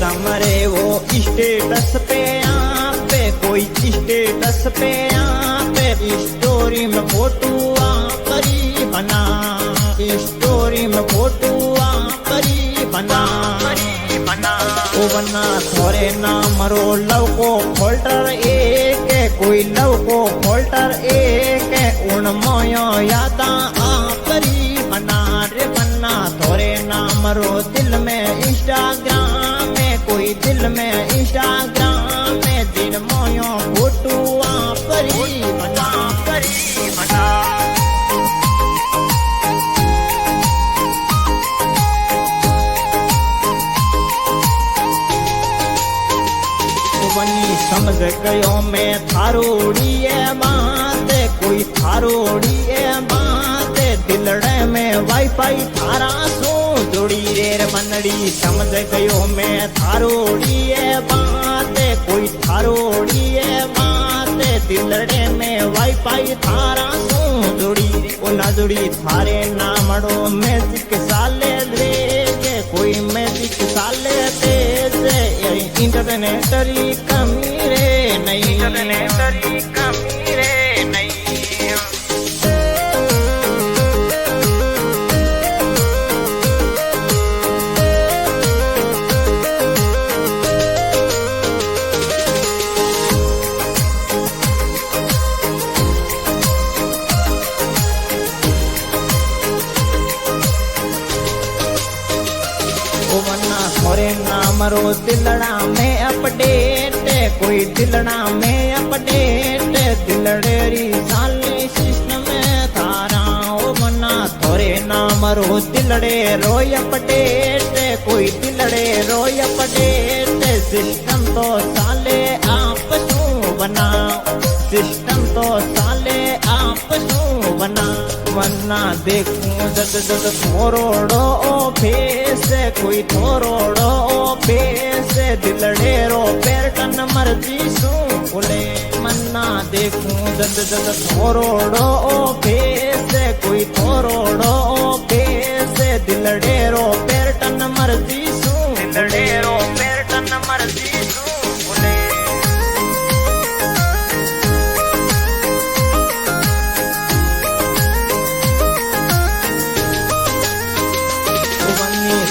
समरे वो स्टेटस पे आपे, कोई स्टेटस पे आपे, स्टोरी में फोटो आपरी बना, स्टोरी में फोटो आपरी बना, ओ बना थोरे नाम रो लव को फोल्डर एक, कोई लव को फोल्डर एक, उन मोयो यादा आपरी बना रे बना थोरे नाम रो दिल में इंस्टाग्राम में, कोई दिल में इंस्टाग्राम में, दिल मोयो फोटो आपरी बना, परी बना। बनी समझ गयो मैं थारोड़ी बात, कोई थारोड़ी बात, दिलड़े में वाईफाई थारा सो जोड़ी रे मनड़ी, समझ गयो मैं थारोड़ी बात, कोई थारोड़ी बात, दिलड़े में वाईफाई थारा सो जोड़ी रे, ओ ना जोड़ी थारे नामड़ो मैजिक साले रे, कोई मैजिक साले दे, इंटरनेट री कमी रे नहीं, इंटरनेट री कमी रे नहीं। थोरे नाम रो दिलड़ा में अपडेट, कोई दिलड़ा में अपडेट, दिलड़ेरी साली सिस्टम में थारा ओ बना थोरे नाम रो दिलड़े रोय अपडेट, कोई दिलड़े रोय अपडेट, सिस्टम तो साले आप सू बना, सिस्टम तो साले आप सू बना, वरना देखूं जद जद थोरोड़ो फेस, कोई थोरोड़ो फेस, दिलड़े रो पैटर्न मर्जी सू बोले, मन्ना देखूं जद जद थोरोड़ो फेस, कोई थोरोड़ो फेस, दिलड़े रो पैटर्न मर्जी सू, दिलड़े रो पैटर्न मर्जी सू बोले।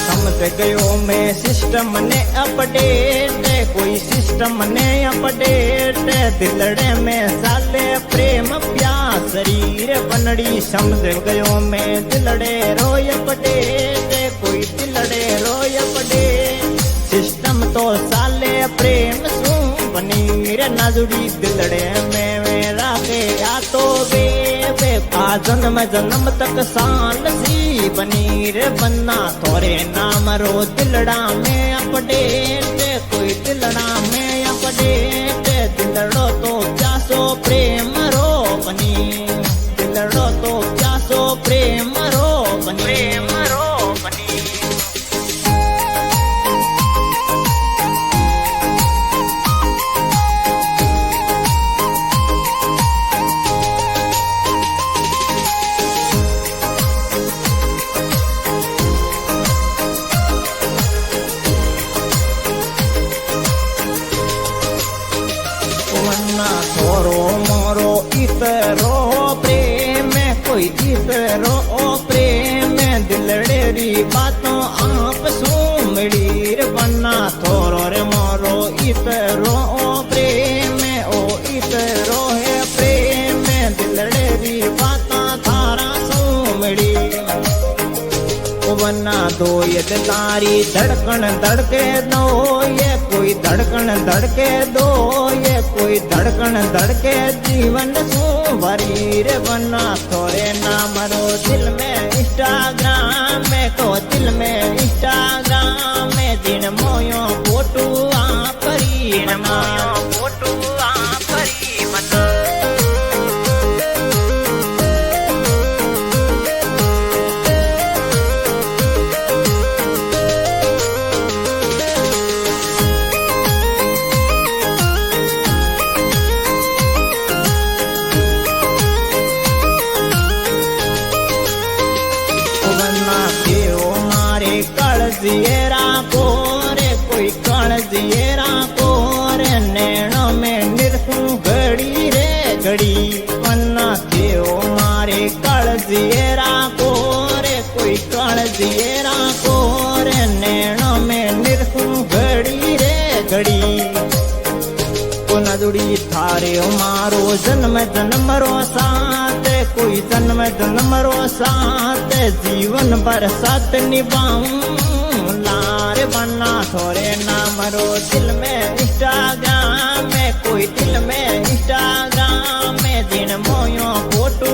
समझ गयो मैं सिस्टम ने अपडेट, कोई सिस्टम ने अपडेट, दिलड़े में साले प्रेम प्यार शरीर बनड़ी, समझ गयो मैं दिलड़े रोय अपडेट, कोई दिलड़े रोय अपडेट, सिस्टम तो साले प्रेम सू बनी रे ना जुड़ी, दिलड़े में मेरा के या तो बे आ जन्म जन्म तक साल सी बनी रे बन्ना थोरे नाम रो दिलड़ा में अपडेट, कोई दिलड़ा में अपडेट, दिलड़ो तो प्यासो प्रेम रो बनी, दिलड़ो तो प्यासो प्रेम रो बनी, प्रेम रो बनी। थोरो मोरो इतरो प्रेम, कोई इतरो प्रेम, दिलड़ेरी बातों आप सू मिली रे बना, थोरो रे मोरो इतरो प्रेम, ओ इतरो है प्रेम, दिलड़ेरी बातों थारा सू मिली, ओ बना दो ये तारी धड़कन धड़के दो, ये कोई धड़कन धड़के दो, ये कोई धड़कन धड़के जीवन सू भरी रे बना थोरे नाम रो दिल में इंस्टाग्राम में, तो दिल में इंस्टाग्राम में, दिन मोयो फोटो आपरी बना, फोटो आपरी बना। दिएरा कोरे कोई कण राखो रे नैणों में निरखूं घड़ी रे घड़ी कोना जुड़ी थारे मारो जन्म जन्म रो साथ कोई जन्म जन्म रो साथ जीवन भर साथ निभाऊं लारे बना थोड़े नाम रो दिल में इंस्टाग्राम में कोई दिल में इंस्टाग्राम में जिन मोयो फोटो